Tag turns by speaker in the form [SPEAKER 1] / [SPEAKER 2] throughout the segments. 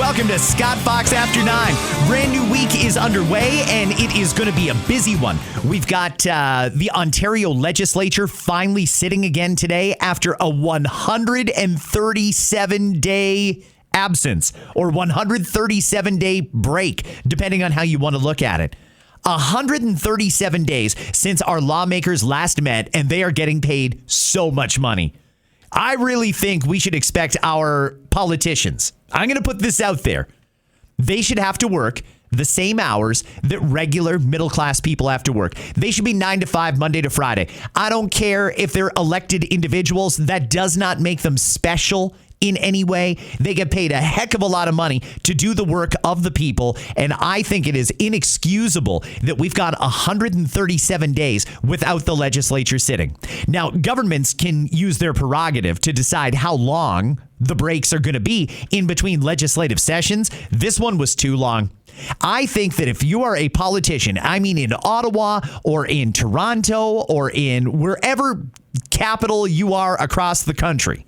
[SPEAKER 1] Welcome to Scott Fox After 9. Brand new week is underway, and it is going to be a busy one. We've got the Ontario legislature finally sitting again today after a 137-day absence, or 137-day break, depending on how you want to look at it. 137 days since our lawmakers last met, and they are getting paid so much money. I really think we should expect our politicians, I'm going to put this out there, they should have to work the same hours that regular middle-class people have to work. They should be 9 to 5, Monday to Friday. I don't care if they're elected individuals. That does not make them special in any way. They get paid a heck of a lot of money to do the work of the people, and I think it is inexcusable that we've got 137 days without the legislature sitting. Now, governments can use their prerogative to decide how long the breaks are going to be in between legislative sessions. This one was too long. I think that if you are a politician, I mean in Ottawa or in Toronto or in wherever capital you are across the country,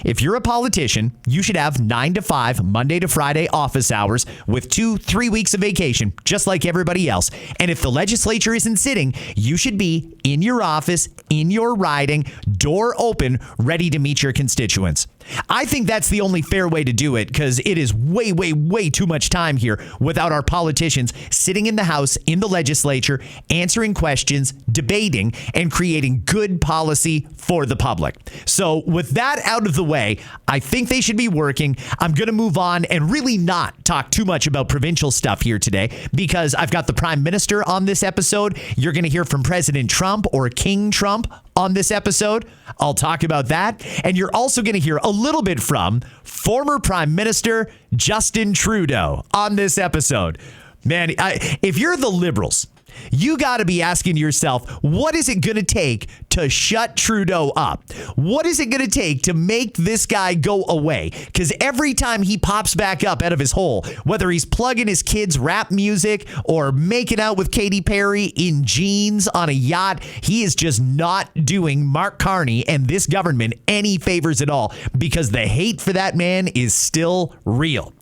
[SPEAKER 1] if you're a politician, you should have 9 to 5, Monday to Friday office hours with 2-3 weeks of vacation, just like everybody else. And if the legislature isn't sitting, you should be in your office, in your riding, door open, ready to meet your constituents. I think that's the only fair way to do it, because it is way, way, way too much time here without our politicians sitting in the House, in the legislature, answering questions, debating, and creating good policy for the public. So with that out of the way, I think they should be working. I'm going to move on and really not talk too much about provincial stuff here today, because I've got the Prime Minister on this episode. You're going to hear from President Trump, or King Trump, on this episode. I'll talk about that. And you're also going to hear a little bit from former Prime Minister Justin Trudeau on this episode. Man, if you're the Liberals, you got to be asking yourself, what is it going to take to shut Trudeau up? What is it going to take to make this guy go away? Because every time he pops back up out of his hole, whether he's plugging his kids' rap music or making out with Katy Perry in jeans on a yacht, he is just not doing Mark Carney and this government any favors at all, because the hate for that man is still real.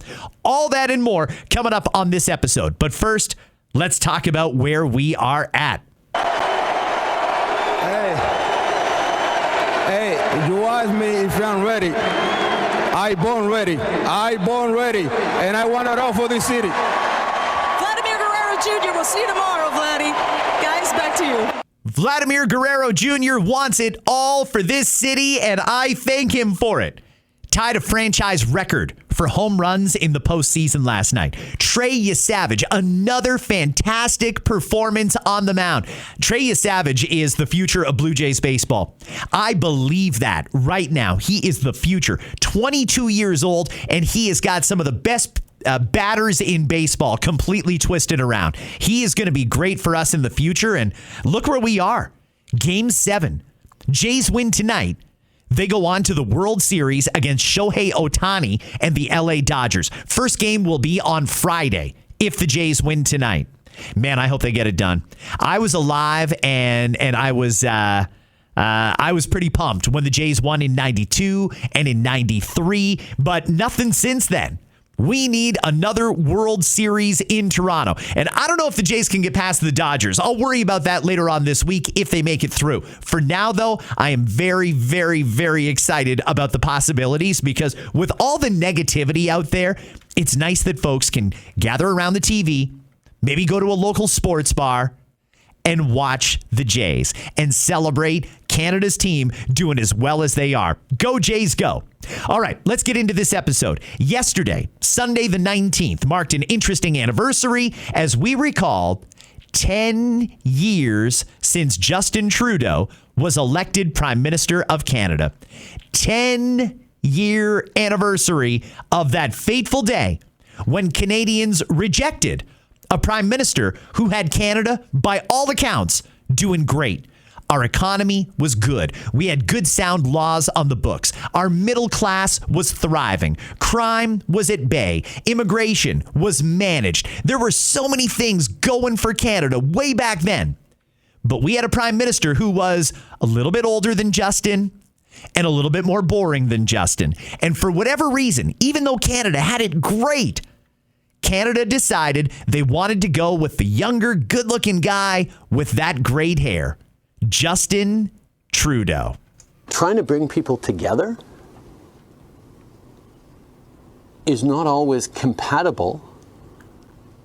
[SPEAKER 1] All that and more coming up on this episode. But first, let's talk about where we are at.
[SPEAKER 2] Hey, you asked me if I'm ready. I born ready. And I want it all for this city.
[SPEAKER 3] Vladimir Guerrero Jr. We'll see you tomorrow, Vladdy. Guys, back to you.
[SPEAKER 1] Vladimir Guerrero Jr. wants it all for this city, and I thank him for it. Tied a franchise record for home runs in the postseason last night. Trey Yesavage, another fantastic performance on the mound. Trey Yesavage is the future of Blue Jays baseball. I believe that right now. He is the future. 22 years old, and he has got some of the best batters in baseball completely twisted around. He is going to be great for us in the future, and look where we are. Game 7. Jays win tonight. They go on to the World Series against Shohei Ohtani and the LA Dodgers. First game will be on Friday if the Jays win tonight. Man, I hope they get it done. I was alive and I was pretty pumped when the Jays won in 92 and in 93, but nothing since then. We need another World Series in Toronto. And I don't know if the Jays can get past the Dodgers. I'll worry about that later on this week if they make it through. For now, though, I am very, very, very excited about the possibilities, because with all the negativity out there, it's nice that folks can gather around the TV, maybe go to a local sports bar, and watch the Jays and celebrate Canada's team doing as well as they are. Go Jays, go. All right, let's get into this episode. Yesterday, Sunday the 19th, marked an interesting anniversary as we recall 10 years since Justin Trudeau was elected Prime Minister of Canada. 10-year anniversary of that fateful day when Canadians rejected a prime minister who had Canada, by all accounts, doing great. Our economy was good. We had good sound laws on the books. Our middle class was thriving. Crime was at bay. Immigration was managed. There were so many things going for Canada way back then. But we had a prime minister who was a little bit older than Justin, and a little bit more boring than Justin. And for whatever reason, even though Canada had it great, Canada decided they wanted to go with the younger, good-looking guy with that great hair, Justin Trudeau.
[SPEAKER 4] Trying to bring people together is not always compatible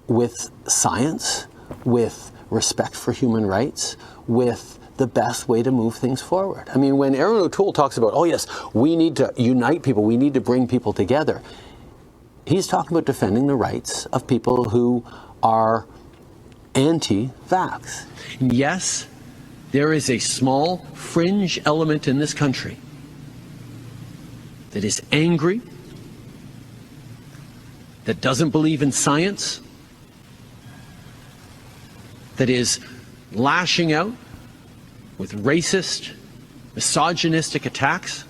[SPEAKER 4] with science, with respect for human rights, with the best way to move things forward. I mean, when Aaron O'Toole talks about, oh yes, we need to unite people, we need to bring people together, he's talking about defending the rights of people who are anti-vax. Yes, there is a small fringe element in this country that is angry, that doesn't believe in science, that is lashing out with racist, misogynistic attacks.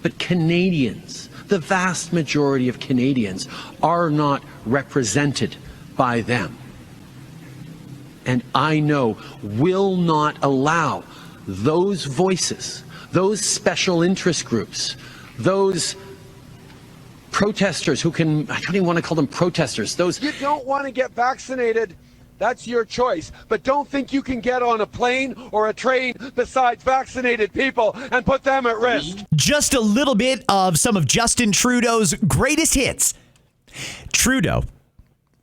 [SPEAKER 4] But Canadians, the vast majority of Canadians, are not represented by them. And I know will not allow those voices, those special interest groups, those protesters who can, I don't even want to call them protesters, those...
[SPEAKER 5] You don't want to get vaccinated, that's your choice. But don't think you can get on a plane or a train besides vaccinated people and put them at risk.
[SPEAKER 1] Just a little bit of some of Justin Trudeau's greatest hits. Trudeau,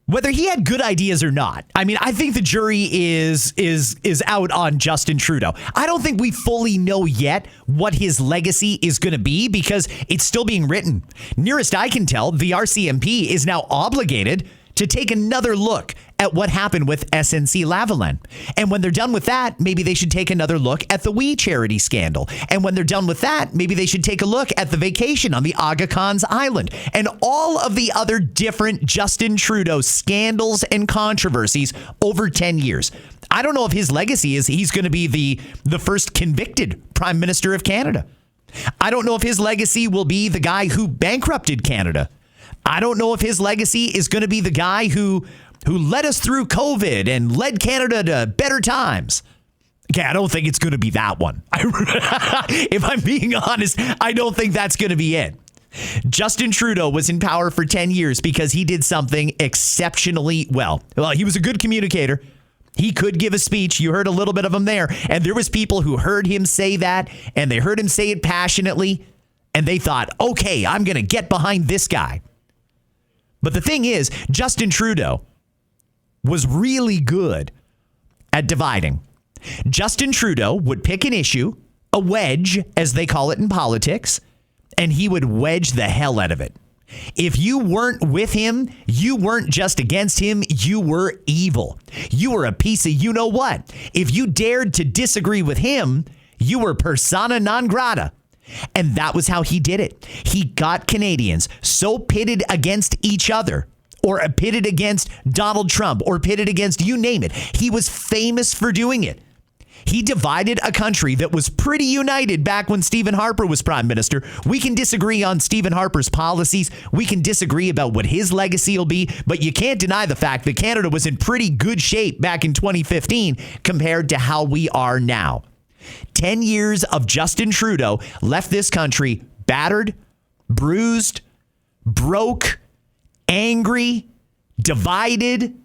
[SPEAKER 1] whether he had good ideas or not, I mean, I think the jury is out on Justin Trudeau. I don't think we fully know yet what his legacy is going to be because it's still being written. Nearest I can tell, the RCMP is now obligated to take another look at what happened with SNC-Lavalin. And when they're done with that, maybe they should take another look at the We Charity scandal. And when they're done with that, maybe they should take a look at the vacation on the Aga Khan's Island and all of the other different Justin Trudeau scandals and controversies over 10 years. I don't know if his legacy is he's going to be the first convicted Prime Minister of Canada. I don't know if his legacy will be the guy who bankrupted Canada. I don't know if his legacy is going to be the guy who led us through COVID and led Canada to better times. Okay, I don't think it's going to be that one. If I'm being honest, I don't think that's going to be it. Justin Trudeau was in power for 10 years because he did something exceptionally well. Well, he was a good communicator. He could give a speech. You heard a little bit of him there. And there was people who heard him say that, and they heard him say it passionately, and they thought, okay, I'm going to get behind this guy. But the thing is, Justin Trudeau was really good at dividing. Justin Trudeau would pick an issue, a wedge, as they call it in politics, and he would wedge the hell out of it. If you weren't with him, you weren't just against him, you were evil. You were a piece of you-know-what. If you dared to disagree with him, you were persona non grata. And that was how he did it. He got Canadians so pitted against each other, or pitted against Donald Trump, or pitted against you name it. He was famous for doing it. He divided a country that was pretty united back when Stephen Harper was prime minister. We can disagree on Stephen Harper's policies. We can disagree about what his legacy will be, but you can't deny the fact that Canada was in pretty good shape back in 2015 compared to how we are now. 10 years of Justin Trudeau left this country battered, bruised, broke, angry, divided,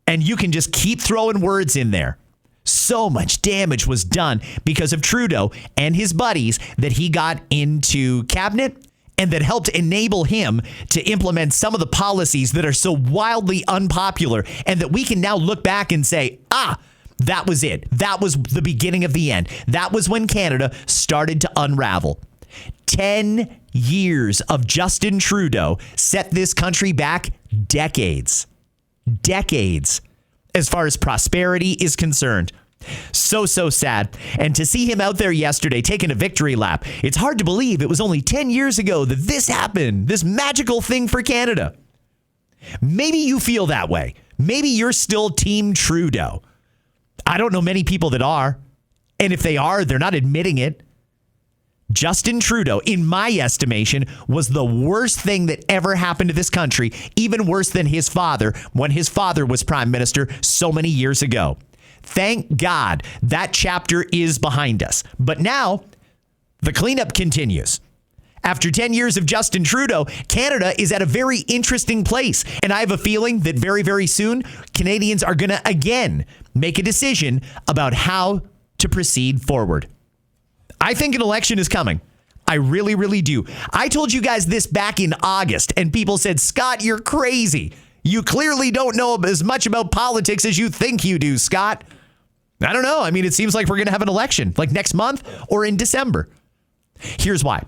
[SPEAKER 1] and you can just keep throwing words in there. So much damage was done because of Trudeau and his buddies that he got into cabinet and that helped enable him to implement some of the policies that are so wildly unpopular and that we can now look back and say, that was it. That was the beginning of the end. That was when Canada started to unravel. 10 years of Justin Trudeau set this country back decades. Decades. As far as prosperity is concerned. So sad. And to see him out there yesterday taking a victory lap, it's hard to believe it was only 10 years ago that this happened, this magical thing for Canada. Maybe you feel that way. Maybe you're still Team Trudeau. I don't know many people that are. And if they are, they're not admitting it. Justin Trudeau, in my estimation, was the worst thing that ever happened to this country, even worse than his father when his father was prime minister so many years ago. Thank God that chapter is behind us. But now the cleanup continues. After 10 years of Justin Trudeau, Canada is at a very interesting place. And I have a feeling that very, very soon, Canadians are going to again make a decision about how to proceed forward. I think an election is coming. I really, really do. I told you guys this back in August, and people said, Scott, you're crazy. You clearly don't know as much about politics as you think you do, Scott. I don't know. I mean, it seems like we're going to have an election like next month or in December. Here's why.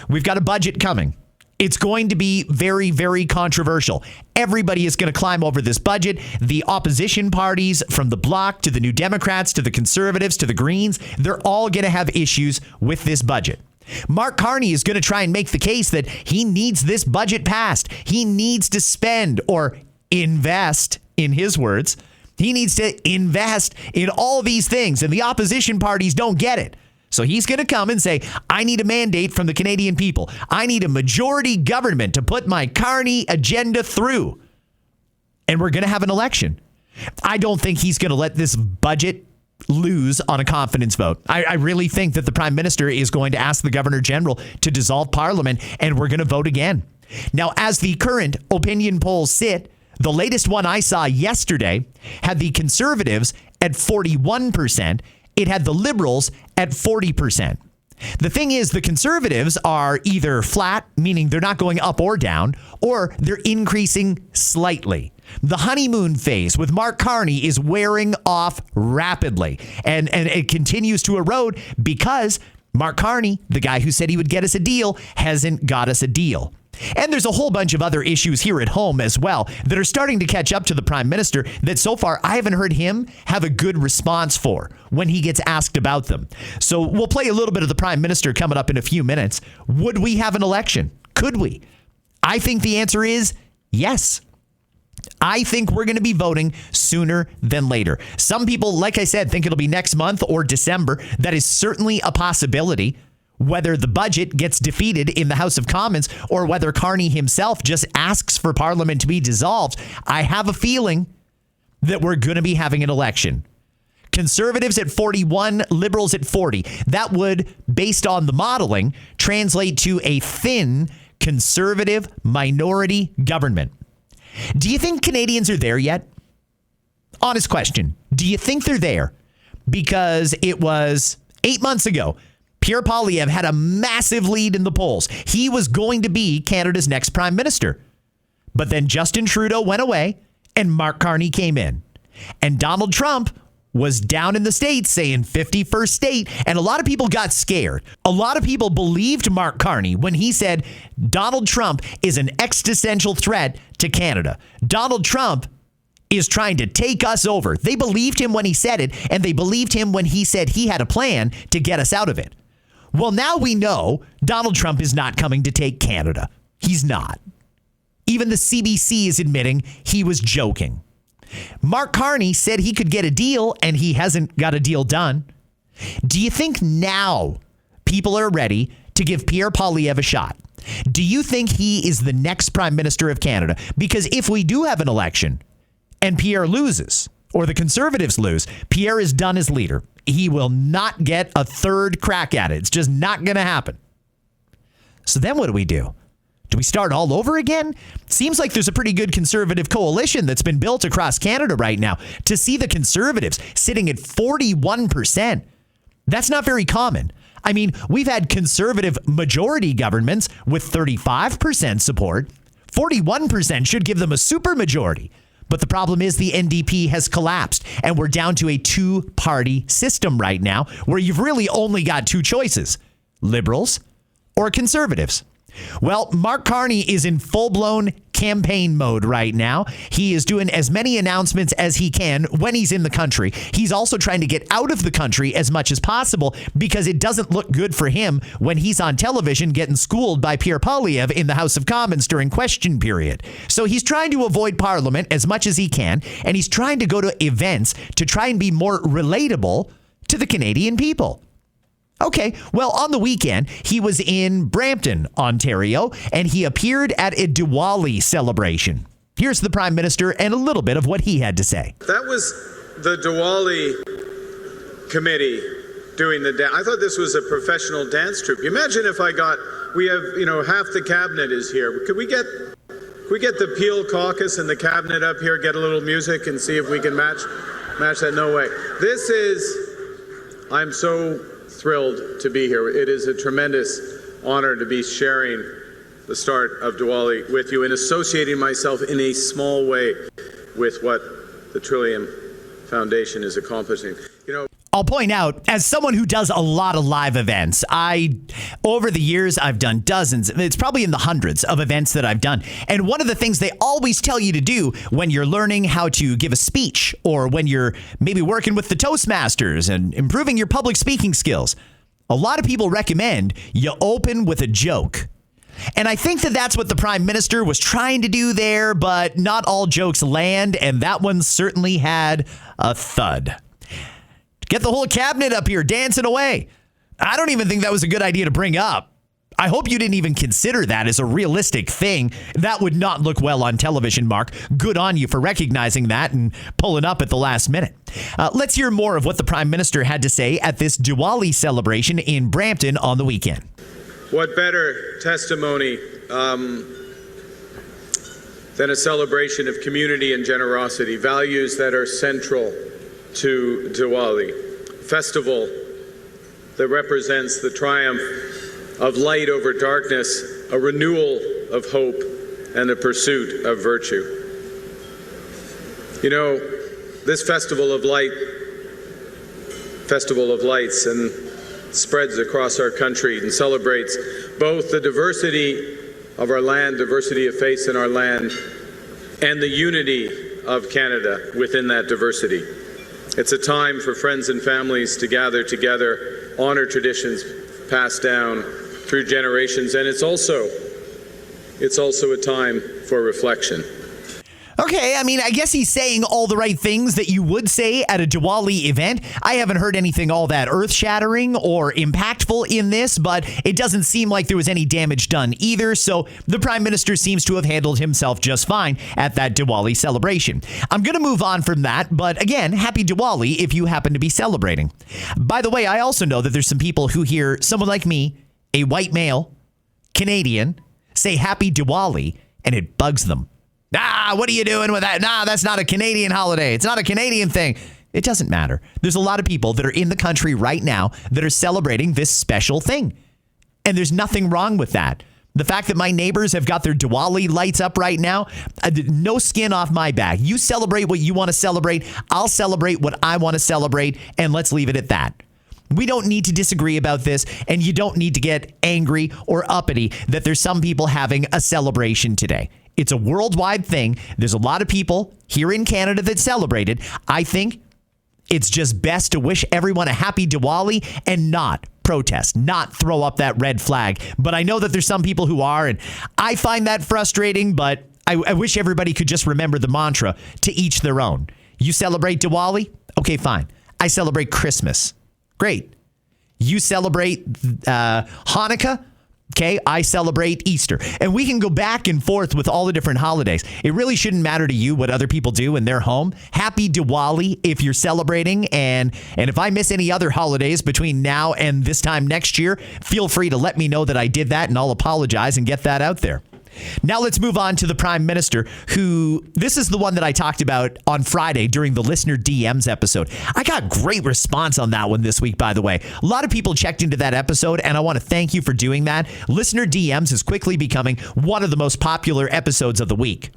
[SPEAKER 1] We've got a budget coming. It's going to be very, very controversial. Everybody is going to climb over this budget. The opposition parties, from the Bloc to the New Democrats to the Conservatives to the Greens, they're all going to have issues with this budget. Mark Carney is going to try and make the case that he needs this budget passed. He needs to spend or invest, in his words. He needs to invest in all these things, and the opposition parties don't get it. So he's going to come and say, I need a mandate from the Canadian people. I need a majority government to put my Carney agenda through. And we're going to have an election. I don't think he's going to let this budget lose on a confidence vote. I really think that the Prime Minister is going to ask the Governor General to dissolve Parliament, and we're going to vote again. Now, as the current opinion polls sit, the latest one I saw yesterday had the Conservatives at 41%. It had the Liberals at 40%. The thing is, the Conservatives are either flat, meaning they're not going up or down, or they're increasing slightly. The honeymoon phase with Mark Carney is wearing off rapidly, and it continues to erode because Mark Carney, the guy who said he would get us a deal, hasn't got us a deal. And there's a whole bunch of other issues here at home as well that are starting to catch up to the Prime Minister that so far I haven't heard him have a good response for when he gets asked about them. So we'll play a little bit of the Prime Minister coming up in a few minutes. Would we have an election? Could we? I think the answer is yes. I think we're going to be voting sooner than later. Some people, like I said, think it'll be next month or December. That is certainly a possibility. Whether the budget gets defeated in the House of Commons or whether Carney himself just asks for Parliament to be dissolved, I have a feeling that we're going to be having an election. Conservatives at 41, Liberals at 40. That would, based on the modeling, translate to a thin Conservative minority government. Do you think Canadians are there yet? Honest question. Do you think they're there? Because it was 8 months ago, Pierre Poilievre had a massive lead in the polls. He was going to be Canada's next prime minister. But then Justin Trudeau went away and Mark Carney came in. And Donald Trump was down in the States saying 51st state. And a lot of people got scared. A lot of people believed Mark Carney when he said Donald Trump is an existential threat to Canada. Donald Trump is trying to take us over. They believed him when he said it, and they believed him when he said he had a plan to get us out of it. Well, now we know Donald Trump is not coming to take Canada. He's not. Even the CBC is admitting he was joking. Mark Carney said he could get a deal, and he hasn't got a deal done. Do you think now people are ready to give Pierre Poilievre a shot? Do you think he is the next Prime Minister of Canada? Because if we do have an election and Pierre loses, or the Conservatives lose, Pierre is done as leader. He will not get a third crack at it. It's just not going to happen. So then what do we do? Do we start all over again? Seems like there's a pretty good Conservative coalition that's been built across Canada right now. To see the Conservatives sitting at 41%, that's not very common. I mean, we've had Conservative majority governments with 35% support. 41% should give them a supermajority. But the problem is the NDP has collapsed, and we're down to a two-party system right now where you've really only got two choices, Liberals or Conservatives. Well, Mark Carney is in full-blown campaign mode right now. He is doing as many announcements as he can when he's in the country. He's also trying to get out of the country as much as possible because it doesn't look good for him when he's on television getting schooled by Pierre Poilievre in the House of Commons during question period. So he's trying to avoid Parliament as much as he can, and he's trying to go to events to try and be more relatable to the Canadian people. Okay, well, on the weekend, he was in Brampton, Ontario, and he appeared at a Diwali celebration. Here's the Prime Minister and a little bit of what he had to say.
[SPEAKER 6] That was the Diwali committee doing the dance. I thought this was a professional dance troupe. Imagine if we have, half the cabinet is here. Could we get the Peel caucus and the cabinet up here, get a little music and see if we can match that? No way. I'm so thrilled to be here. It is a tremendous honor to be sharing the start of Diwali with you and associating myself in a small way with what the Trillium Foundation is accomplishing.
[SPEAKER 1] I'll point out, as someone who does a lot of live events, over the years, I've done dozens, it's probably in the hundreds of events that I've done. And one of the things they always tell you to do when you're learning how to give a speech, or when you're maybe working with the Toastmasters and improving your public speaking skills, a lot of people recommend you open with a joke. And I think that that's what the Prime Minister was trying to do there, but not all jokes land, and that one certainly had a thud. Get the whole cabinet up here dancing away. I don't even think that was a good idea to bring up. I hope you didn't even consider that as a realistic thing. That would not look well on television, Mark. Good on you for recognizing that and pulling up at the last minute. Let's hear more of what the Prime Minister had to say at this Diwali celebration in Brampton on the weekend.
[SPEAKER 6] What better testimony than a celebration of community and generosity, values that are central to Diwali, festival that represents the triumph of light over darkness, a renewal of hope, and a pursuit of virtue. This festival of lights, and spreads across our country and celebrates both the diversity of our land, diversity of faiths in our land, and the unity of Canada within that diversity. It's a time for friends and families to gather together, honor traditions passed down through generations, and it's also a time for reflection.
[SPEAKER 1] Okay, I guess he's saying all the right things that you would say at a Diwali event. I haven't heard anything all that earth-shattering or impactful in this, but it doesn't seem like there was any damage done either, so the Prime Minister seems to have handled himself just fine at that Diwali celebration. I'm going to move on from that, but again, happy Diwali if you happen to be celebrating. By the way, I also know that there's some people who hear someone like me, a white male, Canadian, say happy Diwali, and it bugs them. What are you doing with that? That's not a Canadian holiday. It's not a Canadian thing. It doesn't matter. There's a lot of people that are in the country right now that are celebrating this special thing. And there's nothing wrong with that. The fact that my neighbors have got their Diwali lights up right now, no skin off my back. You celebrate what you want to celebrate. I'll celebrate what I want to celebrate. And let's leave it at that. We don't need to disagree about this, and you don't need to get angry or uppity that there's some people having a celebration today. It's a worldwide thing. There's a lot of people here in Canada that celebrated. I think it's just best to wish everyone a happy Diwali and not protest, not throw up that red flag. But I know that there's some people who are, and I find that frustrating, but I wish everybody could just remember the mantra, to each their own. You celebrate Diwali? Okay, fine. I celebrate Christmas. Great. You celebrate Hanukkah? Okay, I celebrate Easter. And we can go back and forth with all the different holidays. It really shouldn't matter to you what other people do in their home. Happy Diwali if you're celebrating. And if I miss any other holidays between now and this time next year, feel free to let me know that I did that, and I'll apologize and get that out there. Now let's move on to the Prime Minister, who, this is the one that I talked about on Friday during the Listener DMs episode. I got great response on that one this week, by the way. A lot of people checked into that episode, and I want to thank you for doing that. Listener DMs is quickly becoming one of the most popular episodes of the week.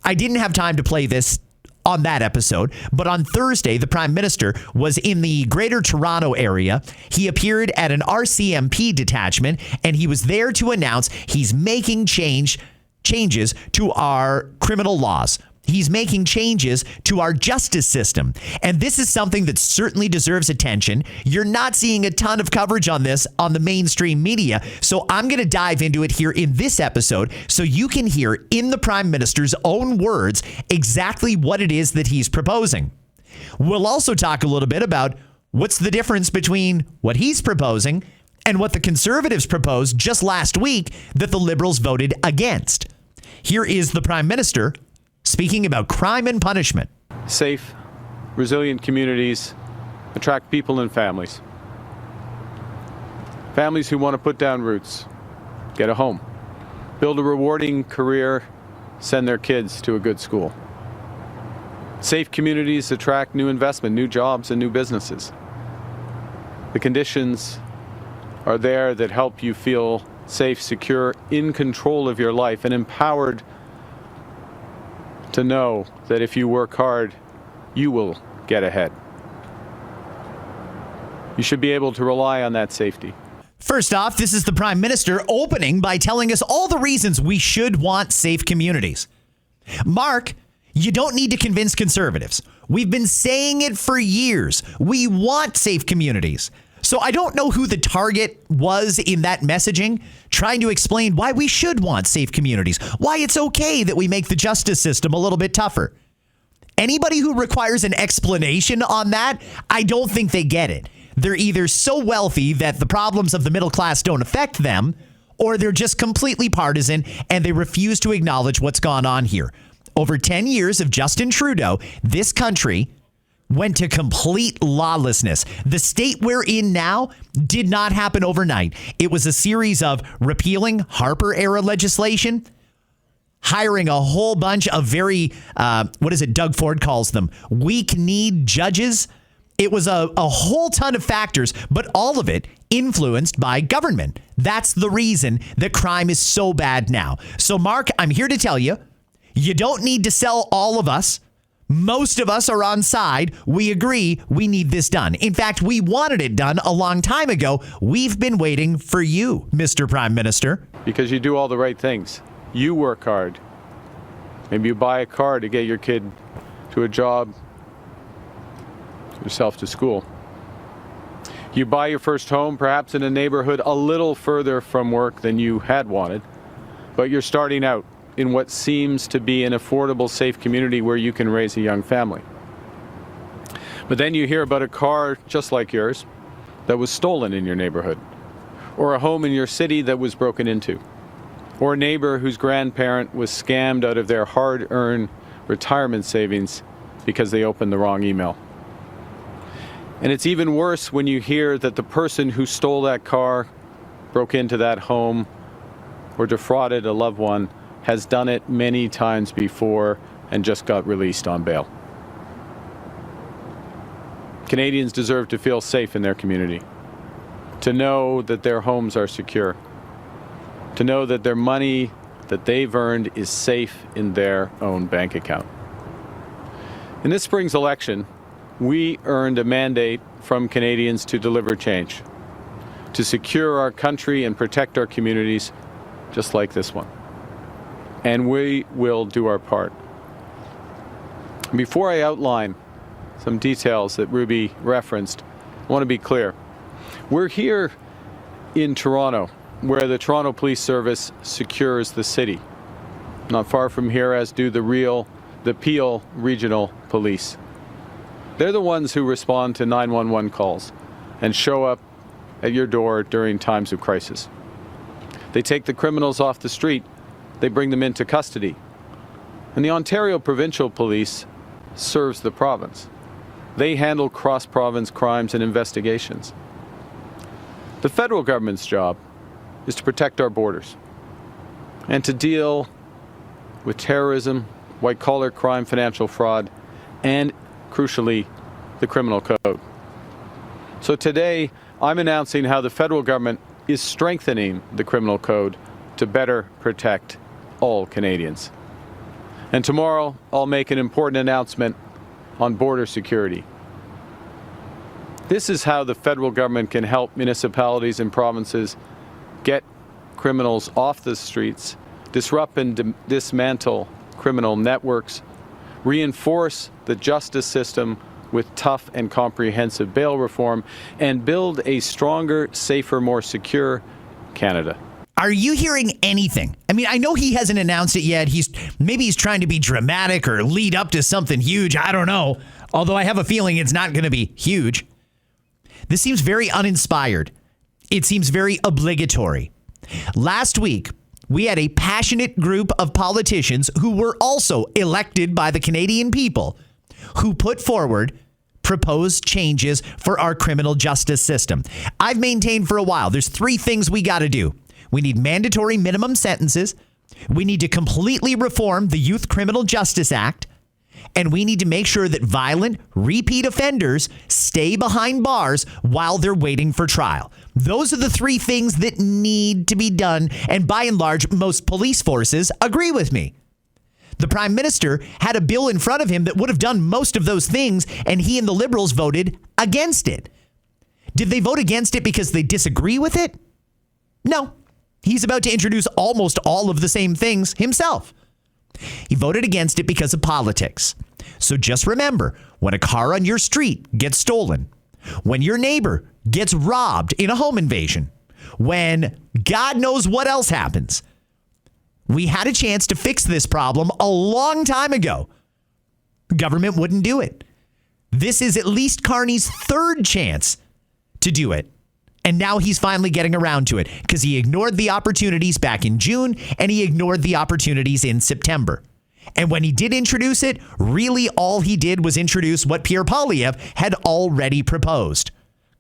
[SPEAKER 1] I didn't have time to play this on that episode, but on Thursday, the Prime Minister was in the Greater Toronto area. He appeared at an RCMP detachment, and he was there to announce he's making changes to our criminal laws. He's making changes to our justice system. And this is something that certainly deserves attention. You're not seeing a ton of coverage on this on the mainstream media. So I'm going to dive into it here in this episode so you can hear in the Prime Minister's own words exactly what it is that he's proposing. We'll also talk a little bit about what's the difference between what he's proposing and what the Conservatives proposed just last week that the Liberals voted against. Here is the Prime Minister speaking about crime and punishment.
[SPEAKER 7] Safe,
[SPEAKER 6] resilient communities attract people and families. Families who want to put down roots, get a home, build a rewarding career, send their kids to a good school. Safe communities attract new investment, new jobs, and new businesses. The conditions are there that help you feel safe, secure, in control of your life, and empowered to know that if you work hard, you will get ahead. You should be able to rely on that safety.
[SPEAKER 1] First off, this is the Prime Minister opening by telling us all the reasons we should want safe communities. Mark, you don't need to convince conservatives. We've been saying it for years. We want safe communities. So I don't know who the target was in that messaging, trying to explain why we should want safe communities, why it's okay that we make the justice system a little bit tougher. Anybody who requires an explanation on that, I don't think they get it. They're either so wealthy that the problems of the middle class don't affect them, or they're just completely partisan and they refuse to acknowledge what's gone on here. Over 10 years of Justin Trudeau, this country went to complete lawlessness. The state we're in now did not happen overnight. It was a series of repealing Harper-era legislation, hiring a whole bunch of very, Doug Ford calls them, weak-kneed judges. It was a whole ton of factors, but all of it influenced by government. That's the reason that crime is so bad now. So, Mark, I'm here to tell you, you don't need to sell all of us. Most of us are on side. We agree we need this done. In fact, we wanted it done a long time ago. We've been waiting for you, Mr. Prime Minister.
[SPEAKER 6] Because you do all the right things. You work hard. Maybe you buy a car to get your kid to a job, yourself to school. You buy your first home, perhaps in a neighborhood a little further from work than you had wanted, but you're starting out in what seems to be an affordable, safe community where you can raise a young family. But then you hear about a car just like yours that was stolen in your neighborhood, or a home in your city that was broken into, or a neighbor whose grandparent was scammed out of their hard-earned retirement savings because they opened the wrong email. And it's even worse when you hear that the person who stole that car, broke into that home, or defrauded a loved one has done it many times before and just got released on bail. Canadians deserve to feel safe in their community, to know that their homes are secure, to know that their money that they've earned is safe in their own bank account. In this spring's election, we earned a mandate from Canadians to deliver change, to secure our country and protect our communities, just like this one. And we will do our part. Before I outline some details that Ruby referenced, I want to be clear. We're here in Toronto, where the Toronto Police Service secures the city. Not far from here, as do the Peel Regional Police. They're the ones who respond to 911 calls and show up at your door during times of crisis. They take the criminals off the street. They bring them into custody. And the Ontario Provincial Police serves the province. They handle cross-province crimes and investigations. The federal government's job is to protect our borders and to deal with terrorism, white-collar crime, financial fraud, and, crucially, the criminal code. So today, I'm announcing how the federal government is strengthening the criminal code to better protect all Canadians. And tomorrow, I'll make an important announcement on border security. This is how the federal government can help municipalities and provinces get criminals off the streets, disrupt and dismantle criminal networks, reinforce the justice system with tough and comprehensive bail reform, and build a stronger, safer, more secure Canada.
[SPEAKER 1] Are you hearing anything? I mean, I know he hasn't announced it yet. Maybe he's trying to be dramatic or lead up to something huge. I don't know. Although I have a feeling it's not going to be huge. This seems very uninspired. It seems very obligatory. Last week, we had a passionate group of politicians who were also elected by the Canadian people who put forward proposed changes for our criminal justice system. I've maintained for a while there's 3 things we got to do. We need mandatory minimum sentences. We need to completely reform the Youth Criminal Justice Act. And we need to make sure that violent, repeat offenders stay behind bars while they're waiting for trial. Those are the 3 things that need to be done. And by and large, most police forces agree with me. The Prime Minister had a bill in front of him that would have done most of those things, and he and the Liberals voted against it. Did they vote against it because they disagree with it? No. He's about to introduce almost all of the same things himself. He voted against it because of politics. So just remember, when a car on your street gets stolen, when your neighbor gets robbed in a home invasion, when God knows what else happens, we had a chance to fix this problem a long time ago. Government wouldn't do it. This is at least Carney's 3rd chance to do it. And now he's finally getting around to it because he ignored the opportunities back in June and he ignored the opportunities in September. And when he did introduce it, really all he did was introduce what Pierre Poilievre had already proposed.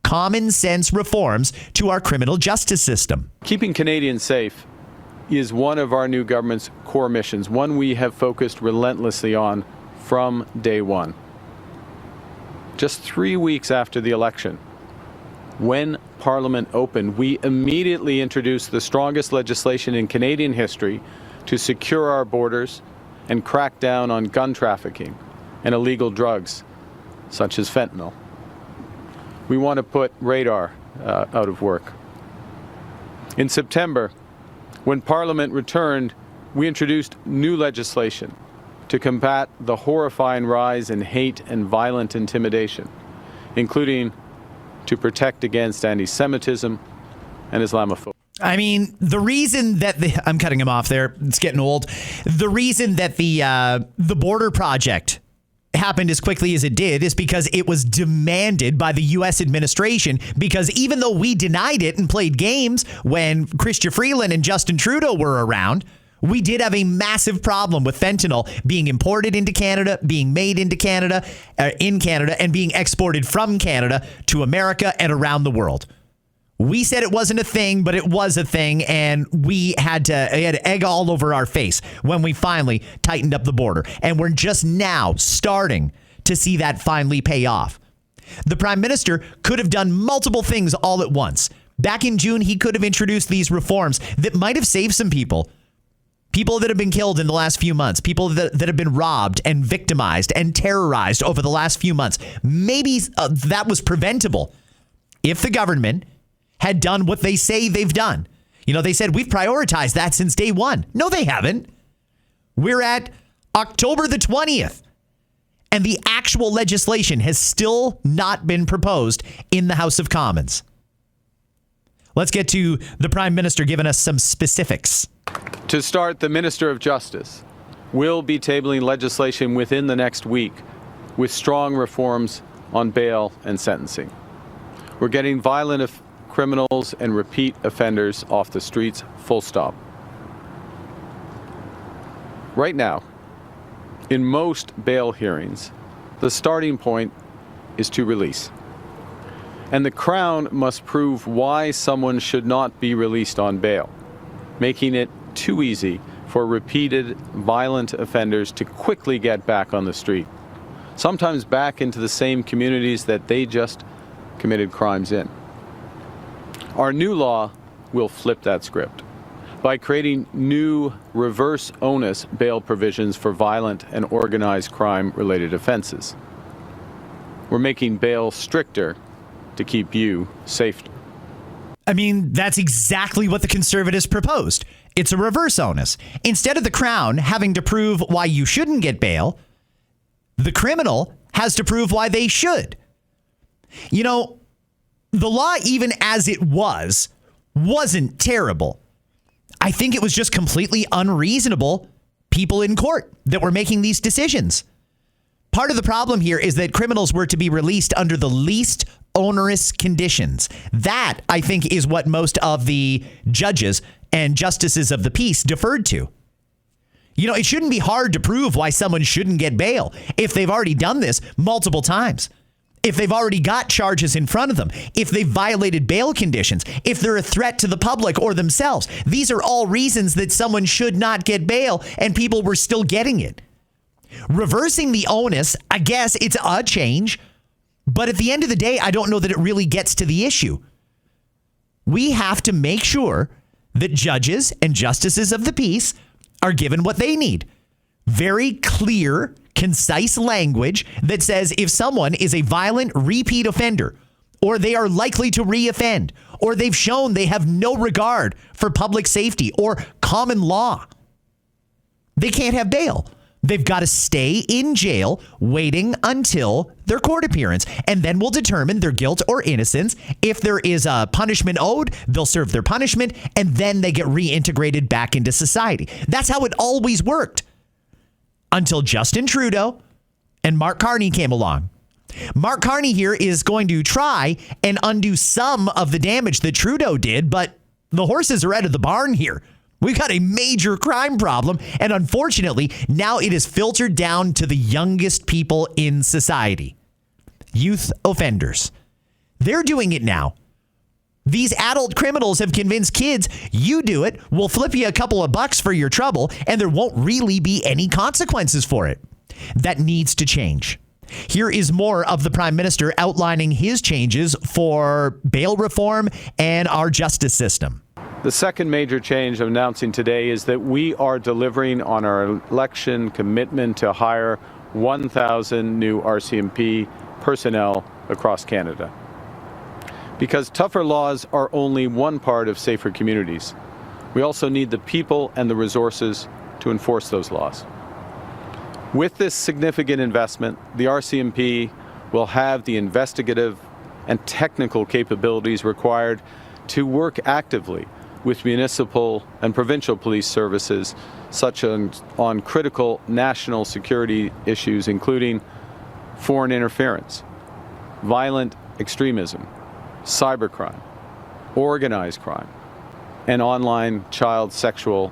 [SPEAKER 1] Common sense reforms to our criminal justice system.
[SPEAKER 7] Keeping Canadians safe is one of our new government's core missions, one we have focused relentlessly on from day one. Just 3 weeks after the election, when Parliament opened, we immediately introduced the strongest legislation in Canadian history to secure our borders and crack down on gun trafficking and illegal drugs, such as fentanyl. We want to put radar out of work. In September, when Parliament returned, we introduced new legislation to combat the horrifying rise in hate and violent intimidation, including to protect against anti-Semitism and Islamophobia.
[SPEAKER 1] I mean, the reason that I'm cutting him off there, it's getting old. The reason that the border project happened as quickly as it did is because it was demanded by the U.S. administration, because even though we denied it and played games when Chrystia Freeland and Justin Trudeau were around, we did have a massive problem with fentanyl being imported into Canada, being made into Canada, in Canada, and being exported from Canada to America and around the world. We said it wasn't a thing, but it was a thing, and we had egg all over our face when we finally tightened up the border. And we're just now starting to see that finally pay off. The Prime Minister could have done multiple things all at once. Back in June, he could have introduced these reforms that might have saved some people. People that have been killed in the last few months, people that have been robbed and victimized and terrorized over the last few months. Maybe that was preventable if the government had done what they say they've done. You know, they said, we've prioritized that since day one. No, they haven't. We're at October the 20th, and the actual legislation has still not been proposed in the House of Commons. Let's get to the Prime Minister giving us some specifics.
[SPEAKER 7] To start, the Minister of Justice will be tabling legislation within the next week with strong reforms on bail and sentencing. We're getting violent criminals and repeat offenders off the streets, full stop. Right now, in most bail hearings, the starting point is to release. And the Crown must prove why someone should not be released on bail, making it too easy for repeated violent offenders to quickly get back on the street, sometimes back into the same communities that they just committed crimes in. Our new law will flip that script by creating new reverse onus bail provisions for violent and organized crime-related offenses. We're making bail stricter to keep you safe.
[SPEAKER 1] I mean, that's exactly what the Conservatives proposed. It's a reverse onus. Instead of the Crown having to prove why you shouldn't get bail, the criminal has to prove why they should. You know, the law, even as it wasn't terrible. I think it was just completely unreasonable people in court that were making these decisions. Part of the problem here is that criminals were to be released under the least onerous conditions. That, I think, is what most of the judges and justices of the peace deferred to. You know, it shouldn't be hard to prove why someone shouldn't get bail if they've already done this multiple times. if they've already got charges in front of them, if they've violated bail conditions, if they're a threat to the public or themselves. These are all reasons that someone should not get bail, and people were still getting it. Reversing the onus, I guess it's a change, but at the end of the day, I don't know that it really gets to the issue. We have to make sure that judges and justices of the peace are given what they need. Very clear, concise language that says if someone is a violent repeat offender, or they are likely to reoffend, or they've shown they have no regard for public safety or common law, they can't have bail. They've got to stay in jail waiting until their court appearance, and then we'll determine their guilt or innocence. If there is a punishment owed, they'll serve their punishment, and then they get reintegrated back into society. That's how it always worked until Justin Trudeau and Mark Carney came along. Mark Carney here is going to try and undo some of the damage that Trudeau did, but the horses are out of the barn here. We've got a major crime problem, and unfortunately, now it is filtered down to the youngest people in society. Youth offenders. They're doing it now. These adult criminals have convinced kids, you do it, we'll flip you a couple of bucks for your trouble, and there won't really be any consequences for it. That needs to change. Here is more of the Prime Minister outlining his changes for bail reform and our justice system.
[SPEAKER 7] The second major change I'm announcing today is that we are delivering on our election commitment to hire 1,000 new RCMP personnel across Canada. Because tougher laws are only one part of safer communities. We also need the people and the resources to enforce those laws. With this significant investment, the RCMP will have the investigative and technical capabilities required to work actively with municipal and provincial police services, such as on critical national security issues, including foreign interference, violent extremism, cybercrime, organized crime, and online child sexual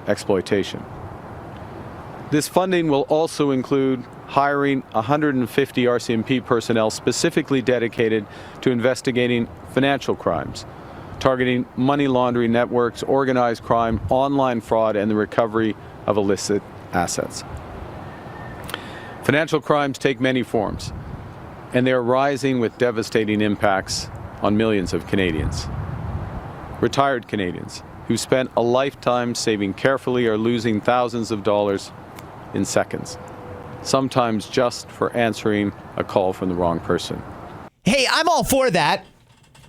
[SPEAKER 7] exploitation. This funding will also include hiring 150 RCMP personnel specifically dedicated to investigating financial crimes, targeting money laundering networks, organized crime, online fraud, and the recovery of illicit assets. Financial crimes take many forms, and they are rising with devastating impacts on millions of Canadians. Retired Canadians who spent a lifetime saving carefully are losing thousands of dollars in seconds, sometimes just for answering a call from the wrong person.
[SPEAKER 1] Hey, I'm all for that.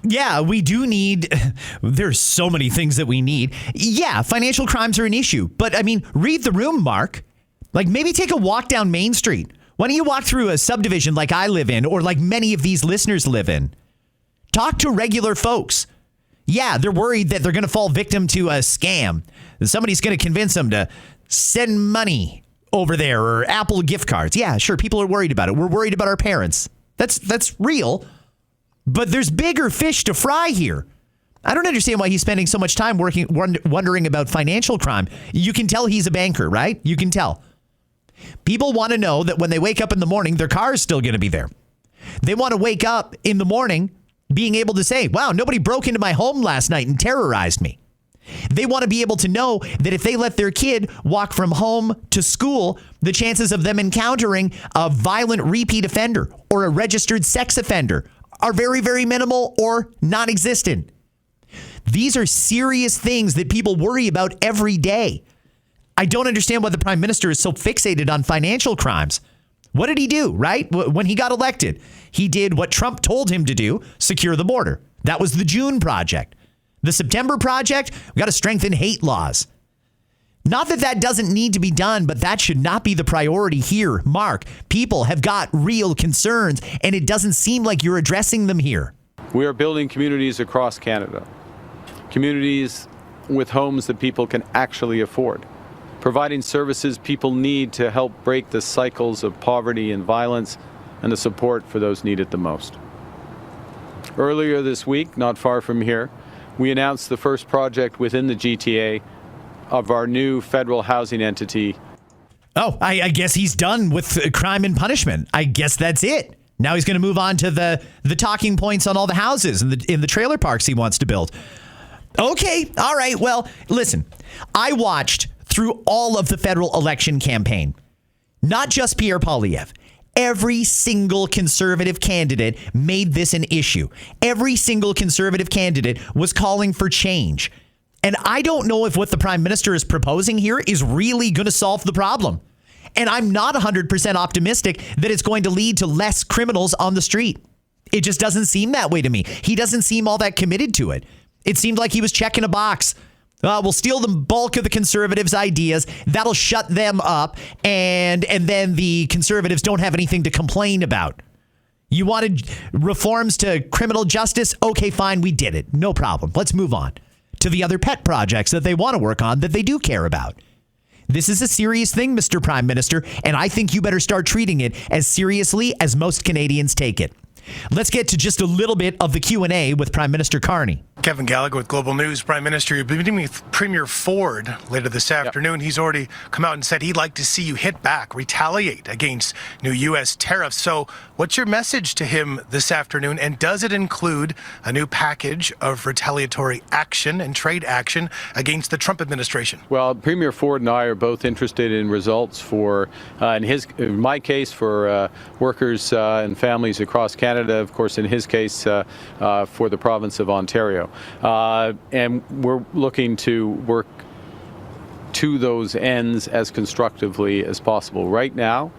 [SPEAKER 1] Yeah, we do need, there's so many things that we need. Yeah, financial crimes are an issue, but I mean, read the room, Mark. Like maybe take a walk down Main Street. Why don't you walk through a subdivision like I live in or like many of these listeners live in? Talk to regular folks. Yeah, they're worried that they're going to fall victim to a scam. Somebody's going to convince them to send money over there or Apple gift cards. Yeah, sure, people are worried about it. We're worried about our parents. That's real. But there's bigger fish to fry here. I don't understand why he's spending so much time wondering about financial crime. You can tell he's a banker, right? You can tell. People want to know that when they wake up in the morning, their car is still going to be there. They want to wake up in the morning being able to say, wow, nobody broke into my home last night and terrorized me. They want to be able to know that if they let their kid walk from home to school, the chances of them encountering a violent repeat offender or a registered sex offender are very, very minimal or non-existent. These are serious things that people worry about every day. I don't understand why the Prime Minister is so fixated on financial crimes. What did he do, right? When he got elected, he did what Trump told him to do, secure the border. That was the June project. The September project, we got to strengthen hate laws. Not that that doesn't need to be done, but that should not be the priority here. Mark, people have got real concerns, and it doesn't seem like you're addressing them here.
[SPEAKER 7] We are building communities across Canada, communities with homes that people can actually afford, providing services people need to help break the cycles of poverty and violence, and the support for those needed the most. Earlier this week, not far from here, we announced the first project within the GTA of our new federal housing entity.
[SPEAKER 1] Oh, I guess he's done with crime and punishment. I guess that's it. Now he's going to move on to the talking points on all the houses in the trailer parks he wants to build. Okay, all right. Well, listen, I watched through all of the federal election campaign, not just Pierre Poilievre. Every single conservative candidate made this an issue. Every single conservative candidate was calling for change. And I don't know if what the prime minister is proposing here is really going to solve the problem. And I'm not 100% optimistic that it's going to lead to less criminals on the street. It just doesn't seem that way to me. He doesn't seem all that committed to it. It seemed like he was checking a box. We'll steal the bulk of the conservatives' ideas. That'll shut them up. And then the conservatives don't have anything to complain about. You wanted reforms to criminal justice? Okay, fine. We did it. No problem. Let's move on to the other pet projects that they want to work on that they do care about. This is a serious thing, Mr. Prime Minister, and I think you better start treating it as seriously as most Canadians take it. Let's get to just a little bit of the Q&A with Prime Minister Carney.
[SPEAKER 8] Kevin Gallagher with Global News. Prime Minister, you'll be meeting with Premier Ford later this afternoon. He's already come out and said he'd like to see you hit back, retaliate against new U.S. tariffs. So what's your message to him this afternoon? And does it include a new package of retaliatory action and trade action against the Trump administration?
[SPEAKER 7] Well, Premier Ford and I are both interested in results for, in my case, for workers and families across Canada. Of course, in his case, for the province of Ontario. And we're looking to work to those ends as constructively as possible. Right now,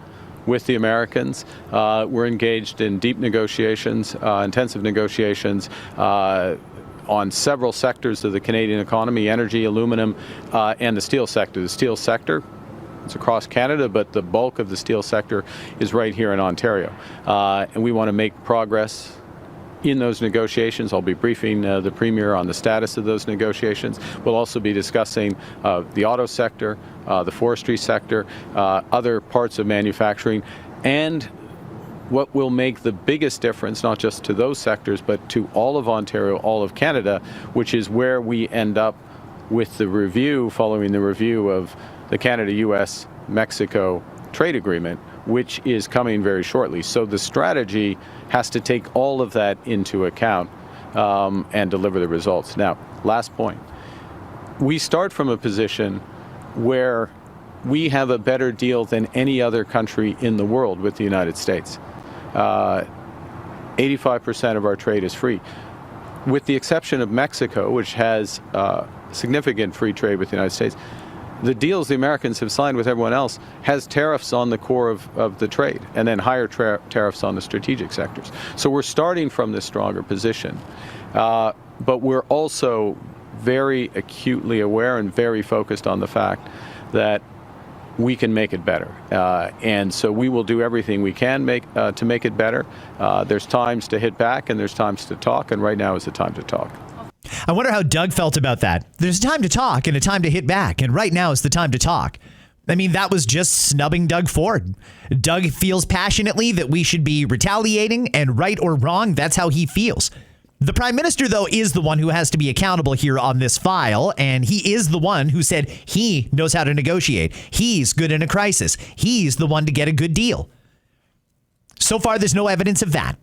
[SPEAKER 7] with the Americans, we're engaged in deep negotiations, intensive negotiations on several sectors of the Canadian economy: energy, aluminum, and the steel sector. The steel sector, it's across Canada, but the bulk of the steel sector is right here in Ontario. And we want to make progress in those negotiations. I'll be briefing the Premier on the status of those negotiations. We'll also be discussing the auto sector, the forestry sector, other parts of manufacturing, and what will make the biggest difference, not just to those sectors, but to all of Ontario, all of Canada, which is where we end up with the review, following the review of the Canada-US-Mexico trade agreement, which is coming very shortly. So the strategy has to take all of that into account and deliver the results. Now, last point. We start from a position where we have a better deal than any other country in the world with the United States. 85% of our trade is free, with the exception of Mexico, which has significant free trade with the United States. The deals the Americans have signed with everyone else has tariffs on the core of the trade, and then higher tariffs on the strategic sectors. So we're starting from this stronger position. But we're also very acutely aware and very focused on the fact that we can make it better. And so we will do everything we can to make it better. There's times to hit back and there's times to talk, and right now is the time to talk.
[SPEAKER 1] I wonder how Doug felt about that. There's a time to talk and a time to hit back, and right now is the time to talk. I mean, that was just snubbing Doug Ford. Doug feels passionately that we should be retaliating, and right or wrong, that's how he feels. The Prime Minister, though, is the one who has to be accountable here on this file, and he is the one who said he knows how to negotiate. He's good in a crisis. He's the one to get a good deal. So far, there's no evidence of that.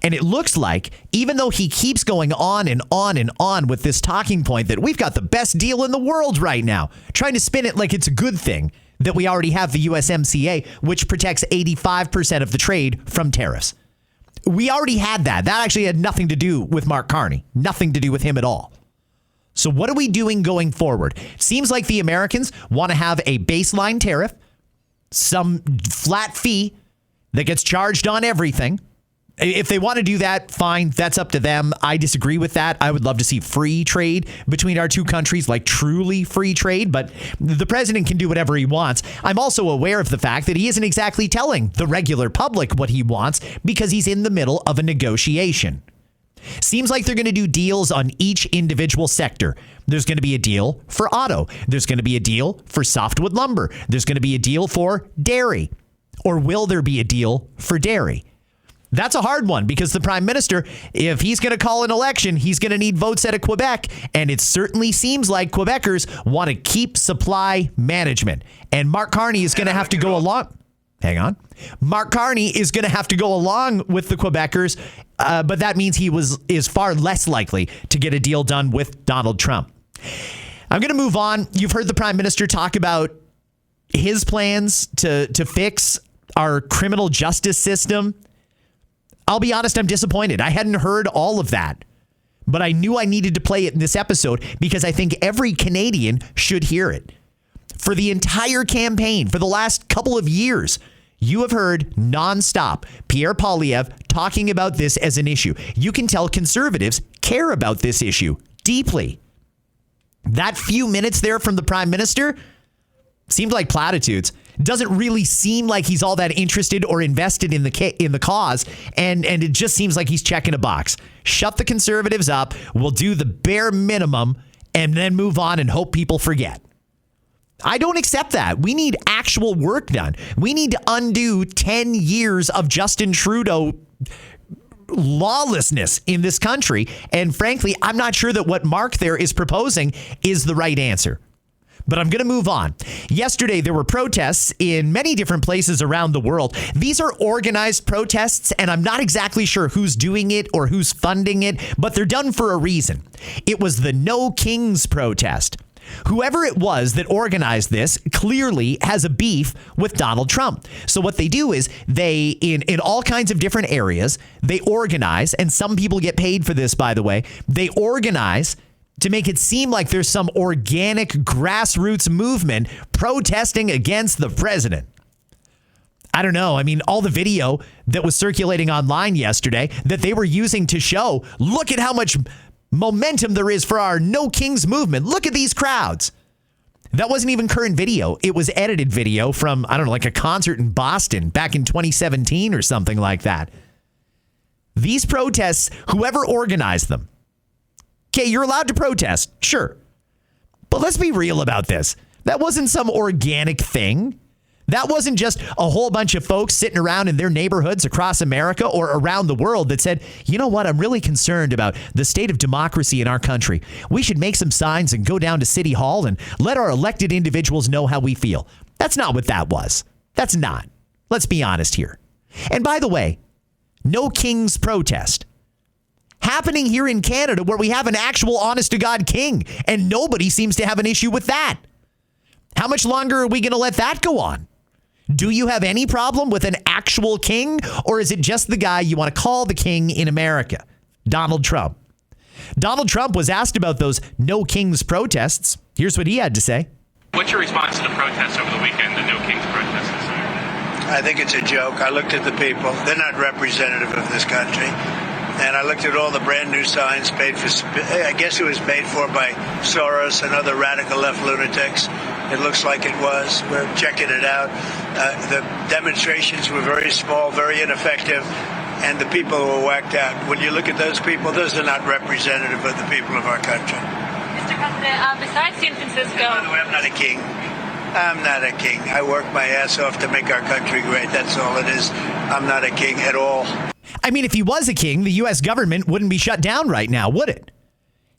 [SPEAKER 1] And it looks like, even though he keeps going on and on and on with this talking point that we've got the best deal in the world right now, trying to spin it like it's a good thing that we already have the USMCA, which protects 85% of the trade from tariffs. We already had that. That actually had nothing to do with Mark Carney, nothing to do with him at all. So what are we doing going forward? Seems like the Americans want to have a baseline tariff, some flat fee that gets charged on everything. If they want to do that, fine. That's up to them. I disagree with that. I would love to see free trade between our two countries, like truly free trade, but the president can do whatever he wants. I'm also aware of the fact that he isn't exactly telling the regular public what he wants because he's in the middle of a negotiation. Seems like they're going to do deals on each individual sector. There's going to be a deal for auto. There's going to be a deal for softwood lumber. There's going to be a deal for dairy. Or will there be a deal for dairy? That's a hard one because the Prime Minister, if he's going to call an election, he's going to need votes out of Quebec. And it certainly seems like Quebecers want to keep supply management. And Mark Carney is going to have to go along. Hang on. Mark Carney is going to have to go along with the Quebecers, but that means he is far less likely to get a deal done with Donald Trump. I'm going to move on. You've heard the Prime Minister talk about his plans to fix our criminal justice system. I'll be honest, I'm disappointed. I hadn't heard all of that, but I knew I needed to play it in this episode because I think every Canadian should hear it. For the entire campaign, for the last couple of years, you have heard nonstop Pierre Poilievre talking about this as an issue. You can tell conservatives care about this issue deeply. That few minutes there from the Prime Minister seemed like platitudes. Doesn't really seem like he's all that interested or invested in the cause, and it just seems like he's checking a box. Shut the conservatives up. We'll do the bare minimum and then move on and hope people forget. I don't accept that. We need actual work done. We need to undo 10 years of Justin Trudeau lawlessness in this country. And frankly, I'm not sure that what Mark there is proposing is the right answer. But I'm going to move on. Yesterday, there were protests in many different places around the world. These are organized protests, and I'm not exactly sure who's doing it or who's funding it, but they're done for a reason. It was the No Kings protest. Whoever it was that organized this clearly has a beef with Donald Trump. So what they do is they, in all kinds of different areas, they organize, and some people get paid for this, by the way, they organize to make it seem like there's some organic grassroots movement protesting against the president. I don't know. I mean, all the video that was circulating online yesterday that they were using to show, look at how much momentum there is for our No Kings movement. Look at these crowds. That wasn't even current video. It was edited video from, I don't know, like a concert in Boston back in 2017 or something like that. These protests, whoever organized them, okay, you're allowed to protest, sure. But let's be real about this. That wasn't some organic thing. That wasn't just a whole bunch of folks sitting around in their neighborhoods across America or around the world that said, you know what, I'm really concerned about the state of democracy in our country. We should make some signs and go down to City Hall and let our elected individuals know how we feel. That's not what that was. That's not. Let's be honest here. And by the way, No Kings protest happening here in Canada where we have an actual honest-to-God king, and nobody seems to have an issue with that. How much longer are we going to let that go on? Do you have any problem with an actual king, or is it just the guy you want to call the king in America, Donald Trump? Donald Trump was asked about those No Kings protests. Here's what he had to say.
[SPEAKER 9] What's your response to the protests over the weekend, the No Kings protests?
[SPEAKER 10] I think it's a joke. I looked at the people. They're not representative of this country. And I looked at all the brand new signs paid for, I guess it was paid for by Soros and other radical left lunatics. It looks like it was. We're checking it out. The demonstrations were very small, very ineffective, and the people were whacked out. When you look at those people, those are not representative of the people of our country.
[SPEAKER 11] Mr. President, besides San Francisco...
[SPEAKER 10] By the way, I'm not a king. I'm not a king. I work my ass off to make our country great. That's all it is. I'm not a king at all.
[SPEAKER 1] I mean, if he was a king, the U.S. government wouldn't be shut down right now, would it?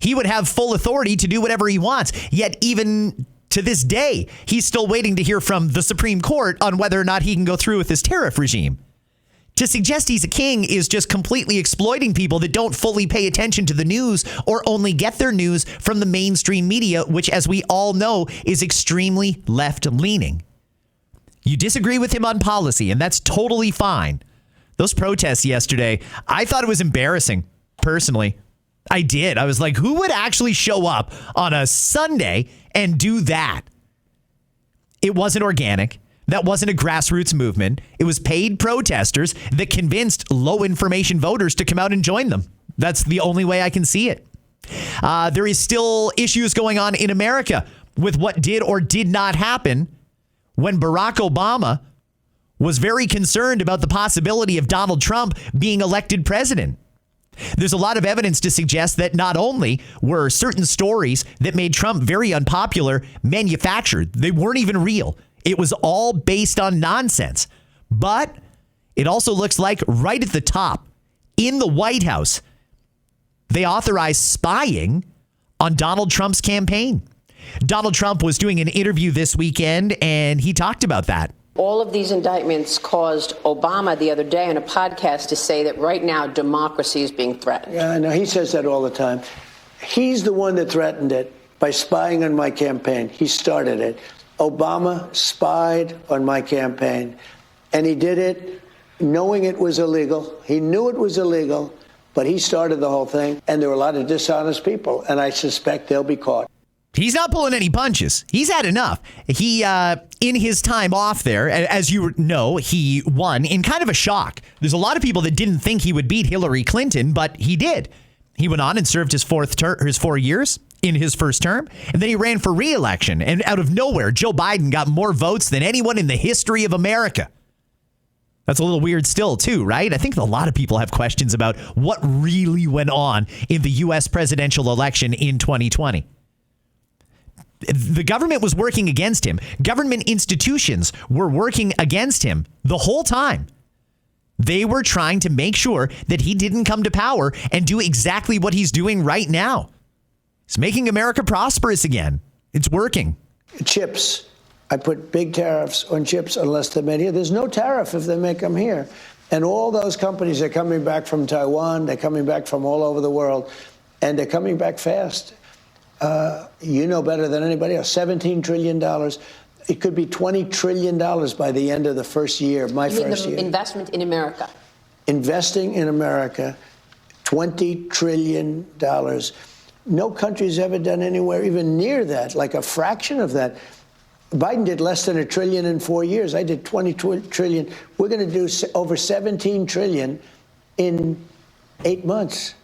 [SPEAKER 1] He would have full authority to do whatever he wants. Yet even to this day, he's still waiting to hear from the Supreme Court on whether or not he can go through with his tariff regime. To suggest he's a king is just completely exploiting people that don't fully pay attention to the news or only get their news from the mainstream media, which, as we all know, is extremely left-leaning. You disagree with him on policy, and that's totally fine. Those protests yesterday, I thought it was embarrassing, personally. I did. I was like, who would actually show up on a Sunday and do that? It wasn't organic. That wasn't a grassroots movement. It was paid protesters that convinced low information voters to come out and join them. That's the only way I can see it. There is still issues going on in America with what did or did not happen when Barack Obama was very concerned about the possibility of Donald Trump being elected president. There's a lot of evidence to suggest that not only were certain stories that made Trump very unpopular manufactured, they weren't even real. It was all based on nonsense. But it also looks like right at the top in the White House, they authorized spying on Donald Trump's campaign. Donald Trump was doing an interview this weekend, and he talked about that.
[SPEAKER 12] All of these indictments caused Obama the other day on a podcast to say that right now democracy is being threatened.
[SPEAKER 13] Yeah, I know. He says that all the time. He's the one that threatened it by spying on my campaign. He started it. Obama spied on my campaign, and he did it knowing it was illegal. He knew it was illegal, but he started the whole thing, and there were a lot of dishonest people, and I suspect they'll be caught.
[SPEAKER 1] He's not pulling any punches. He's had enough. He, in his time off there, as you know, he won in kind of a shock. There's a lot of people that didn't think he would beat Hillary Clinton, but he did. He went on and served his 4 years in his first term, and then he ran for re-election. And out of nowhere, Joe Biden got more votes than anyone in the history of America. That's a little weird still, too, right? I think a lot of people have questions about what really went on in the U.S. presidential election in 2020. The government was working against him. Government institutions were working against him the whole time. They were trying to make sure that he didn't come to power and do exactly what he's doing right now. He's making America prosperous again. It's working.
[SPEAKER 13] Chips. I put big tariffs on chips unless they're made here. There's no tariff if they make them here. And all those companies are coming back from Taiwan. They're coming back from all over the world. And they're coming back fast. You know better than anybody else. $17 trillion. It could be $20 trillion by the end of the first year, my first year.
[SPEAKER 12] Investment in America.
[SPEAKER 13] Investing in America, $20 trillion. No country's ever done anywhere even near that, like a fraction of that. Biden did less than $1 trillion in 4 years. I did $20 trillion. We're going to do over $17 trillion in 8 months.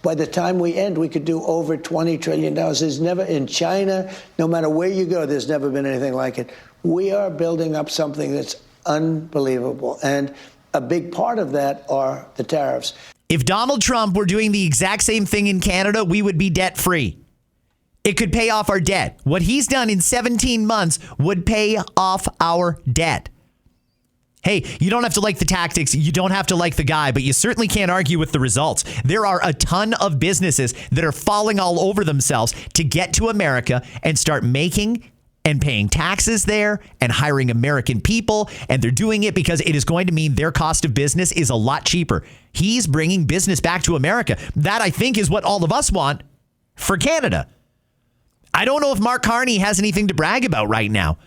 [SPEAKER 13] By the time we end, we could do over $20 trillion. There's never, in China, no matter where you go, there's never been anything like it. We are building up something that's unbelievable. And a big part of that are the tariffs.
[SPEAKER 1] If Donald Trump were doing the exact same thing in Canada, we would be debt-free. It could pay off our debt. What he's done in 17 months would pay off our debt. Hey, you don't have to like the tactics. You don't have to like the guy, but you certainly can't argue with the results. There are a ton of businesses that are falling all over themselves to get to America and start making and paying taxes there and hiring American people. And they're doing it because it is going to mean their cost of business is a lot cheaper. He's bringing business back to America. That, I think, is what all of us want for Canada. I don't know if Mark Carney has anything to brag about right now.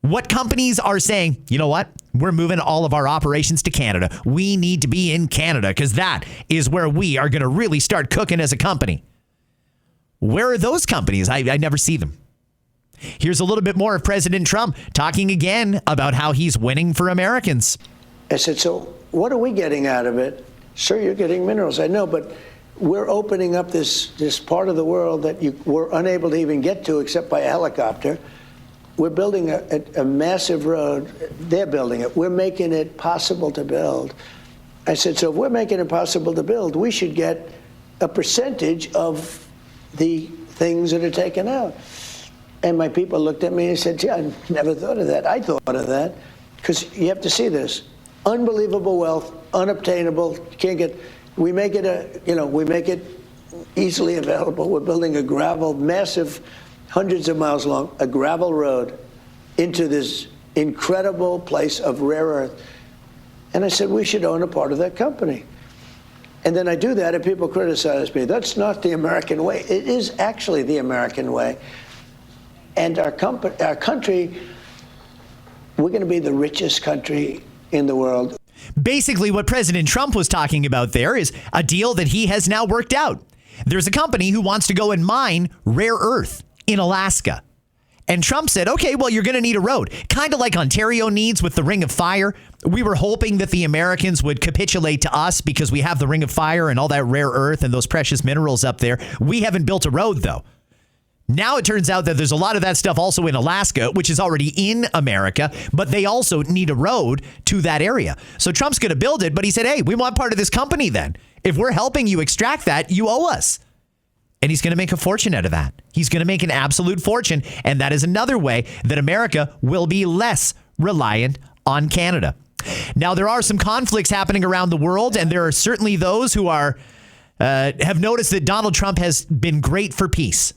[SPEAKER 1] What companies are saying, you know what? We're moving all of our operations to Canada. We need to be in Canada because that is where we are going to really start cooking as a company. Where are those companies? I never see them. Here's a little bit more of President Trump talking again about how he's winning for Americans.
[SPEAKER 13] I said, so what are we getting out of it? Sure, you're getting minerals. I know, but we're opening up this part of the world that you were unable to even get to except by a helicopter. We're building a massive road. They're building it. We're making it possible to build. I said, so if we're making it possible to build, we should get a percentage of the things that are taken out. And my people looked at me and said, gee, I never thought of that. I thought of that because you have to see this. Unbelievable wealth, unobtainable. You can't get. We make it we make it easily available. We're building a gravel, massive, hundreds of miles long, a gravel road into this incredible place of rare earth. And I said, we should own a part of that company. And then I do that, and people criticize me. That's not the American way. It is actually the American way. And our country, we're going to be the richest country in the world.
[SPEAKER 1] Basically, what President Trump was talking about there is a deal that he has now worked out. There's a company who wants to go and mine rare earth in Alaska. And Trump said, okay, well, you're going to need a road, kind of like Ontario needs with the Ring of Fire. We were hoping that the Americans would capitulate to us because we have the Ring of Fire and all that rare earth and those precious minerals up there. We haven't built a road, though. Now it turns out that there's a lot of that stuff also in Alaska, which is already in America, but they also need a road to that area. So Trump's going to build it, but he said, hey, we want part of this company then. If we're helping you extract that, you owe us. And he's going to make a fortune out of that. He's going to make an absolute fortune. And that is another way that America will be less reliant on Canada. Now, there are some conflicts happening around the world, and there are certainly those who are have noticed that Donald Trump has been great for peace.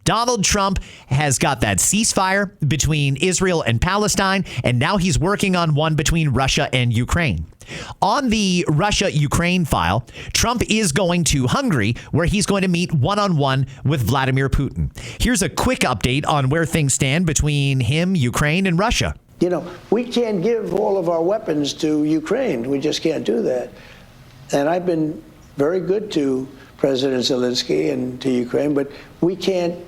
[SPEAKER 1] Donald Trump has got that ceasefire between Israel and Palestine, and now he's working on one between Russia and Ukraine. On the Russia-Ukraine file, Trump is going to Hungary, where he's going to meet one-on-one with Vladimir Putin. Here's a quick update on where things stand between him, Ukraine, and Russia.
[SPEAKER 13] You know, we can't give all of our weapons to Ukraine. We just can't do that. And I've been very good to President Zelensky and to Ukraine, but we can't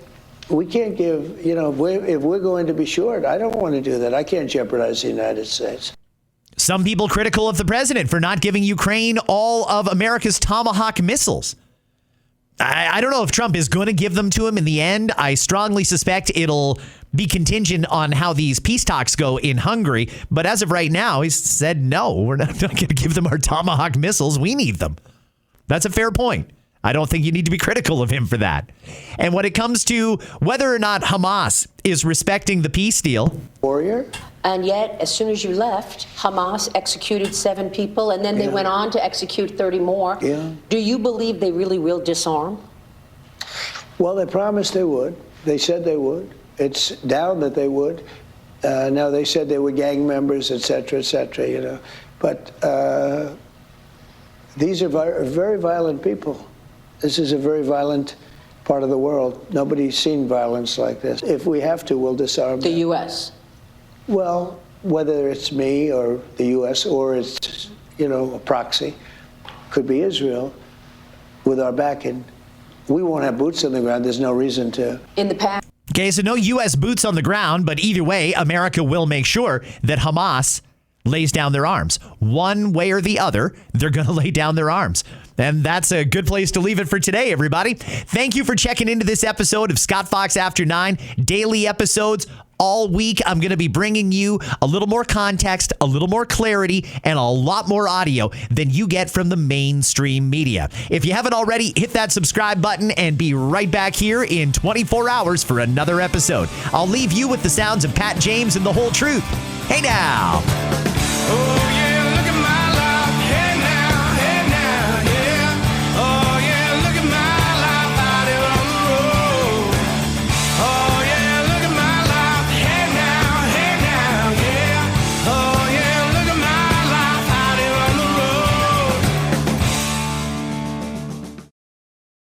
[SPEAKER 13] give, you know, if we're going to be short, I don't want to do that. I can't jeopardize the United States.
[SPEAKER 1] Some people critical of the president for not giving Ukraine all of America's Tomahawk missiles. I don't know if Trump is going to give them to him in the end. I strongly suspect it'll be contingent on how these peace talks go in Hungary. But as of right now, he's said, no, we're not going to give them our Tomahawk missiles. We need them. That's a fair point. I don't think you need to be critical of him for that. And when it comes to whether or not Hamas is respecting the peace deal.
[SPEAKER 13] Warrior.
[SPEAKER 12] And yet, as soon as you left, Hamas executed 7 people, and then they went on to execute 30 more.
[SPEAKER 13] Yeah.
[SPEAKER 12] Do you believe they really will disarm?
[SPEAKER 13] Well, they promised they would. They said they would. It's down that they would. Now, they said they were gang members, et cetera, you know. But these are very violent people. This is a very violent part of the world. Nobody's seen violence like this. If we have to, we'll disarm
[SPEAKER 12] the
[SPEAKER 13] them.
[SPEAKER 12] U.S.?
[SPEAKER 13] Well, whether it's me or the U.S. or it's, you know, a proxy, could be Israel, with our backing. We won't have boots on the ground. There's no reason to.
[SPEAKER 12] In the past.
[SPEAKER 1] Okay, so no U.S. boots on the ground, but either way, America will make sure that Hamas lays down their arms. One way or the other, they're going to lay down their arms. And that's a good place to leave it for today, everybody. Thank you for checking into this episode of Scott Fox After 9. Daily episodes all week. I'm going to be bringing you a little more context, a little more clarity, and a lot more audio than you get from the mainstream media. If you haven't already, hit that subscribe button and be right back here in 24 hours for another episode. I'll leave you with the sounds of Pat James and The Whole Truth. Hey now.